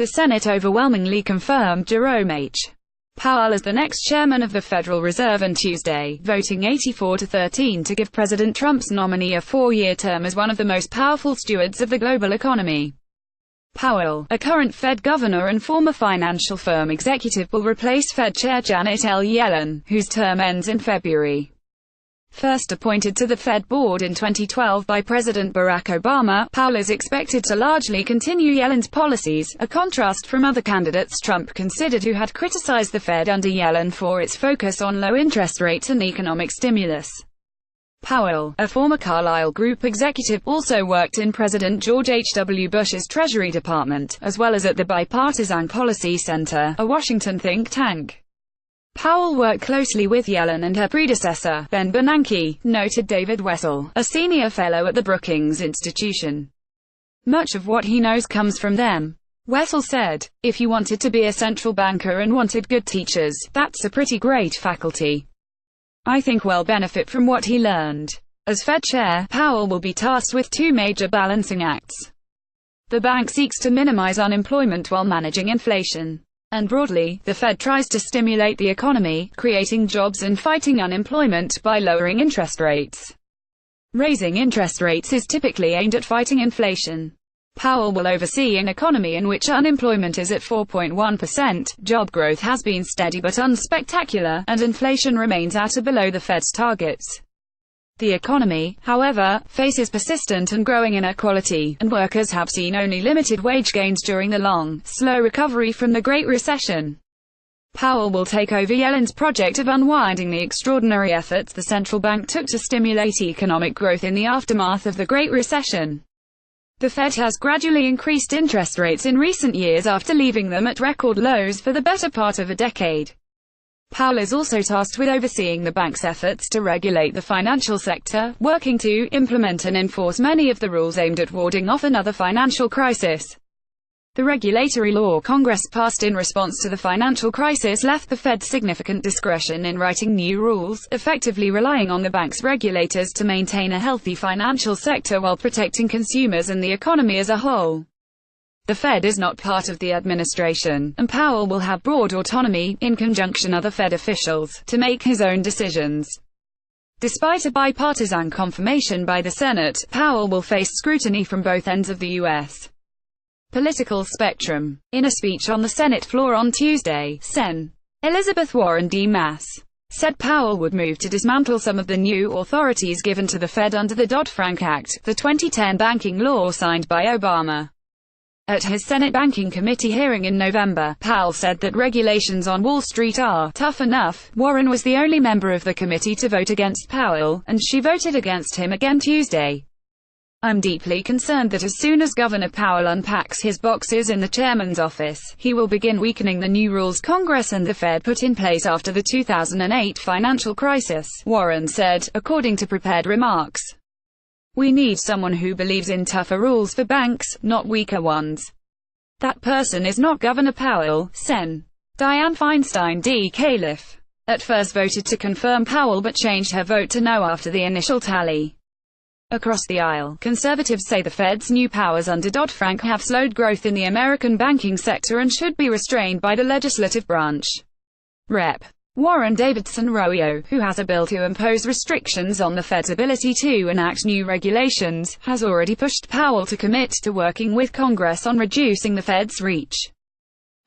The Senate overwhelmingly confirmed Jerome H. Powell as the next chairman of the Federal Reserve on Tuesday, voting 84-13 to give President Trump's nominee a four-year term as one of the most powerful stewards of the global economy. Powell, a current Fed governor and former financial firm executive, will replace Fed Chair Janet L. Yellen, whose term ends in February. First appointed to the Fed board in 2012 by President Barack Obama, Powell is expected to largely continue Yellen's policies, a contrast from other candidates Trump considered who had criticized the Fed under Yellen for its focus on low interest rates and economic stimulus. Powell, a former Carlyle Group executive, also worked in President George H. W. Bush's Treasury Department, as well as at the Bipartisan Policy Center, a Washington think tank. Powell worked closely with Yellen and her predecessor, Ben Bernanke, noted David Wessel, a senior fellow at the Brookings Institution. Much of what he knows comes from them. Wessel said, "If you wanted to be a central banker and wanted good teachers, that's a pretty great faculty. I think we'll benefit from what he learned." As Fed chair, Powell will be tasked with two major balancing acts. The bank seeks to minimize unemployment while managing inflation. And broadly, the Fed tries to stimulate the economy, creating jobs and fighting unemployment by lowering interest rates. Raising interest rates is typically aimed at fighting inflation. Powell will oversee an economy in which unemployment is at 4.1%, job growth has been steady but unspectacular, and inflation remains at or below the Fed's targets. The economy, however, faces persistent and growing inequality, and workers have seen only limited wage gains during the long, slow recovery from the Great Recession. Powell will take over Yellen's project of unwinding the extraordinary efforts the central bank took to stimulate economic growth in the aftermath of the Great Recession. The Fed has gradually increased interest rates in recent years after leaving them at record lows for the better part of a decade. Powell is also tasked with overseeing the bank's efforts to regulate the financial sector, working to implement and enforce many of the rules aimed at warding off another financial crisis. The regulatory law Congress passed in response to the financial crisis left the Fed significant discretion in writing new rules, effectively relying on the bank's regulators to maintain a healthy financial sector while protecting consumers and the economy as a whole. The Fed is not part of the administration, and Powell will have broad autonomy, in conjunction with other Fed officials, to make his own decisions. Despite a bipartisan confirmation by the Senate, Powell will face scrutiny from both ends of the U.S. political spectrum. In a speech on the Senate floor on Tuesday, Sen. Elizabeth Warren D. Mass. said Powell would move to dismantle some of the new authorities given to the Fed under the Dodd-Frank Act, the 2010 banking law signed by Obama. At his Senate Banking Committee hearing in November, Powell said that regulations on Wall Street are tough enough. Warren was the only member of the committee to vote against Powell, and she voted against him again Tuesday. "I'm deeply concerned that as soon as Governor Powell unpacks his boxes in the chairman's office, he will begin weakening the new rules Congress and the Fed put in place after the 2008 financial crisis," Warren said, according to prepared remarks. "We need someone who believes in tougher rules for banks, not weaker ones. That person is not Governor Powell." Sen. Dianne Feinstein D. Califf at first voted to confirm Powell but changed her vote to no after the initial tally. Across the aisle, conservatives say the Fed's new powers under Dodd-Frank have slowed growth in the American banking sector and should be restrained by the legislative branch. Rep. Warren Davidson Royo, who has a bill to impose restrictions on the Fed's ability to enact new regulations, has already pushed Powell to commit to working with Congress on reducing the Fed's reach.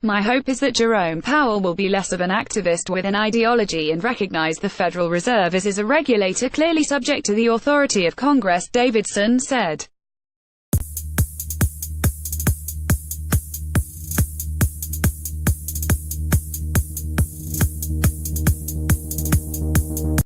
"My hope is that Jerome Powell will be less of an activist with an ideology and recognize the Federal Reserve as a regulator clearly subject to the authority of Congress," Davidson said.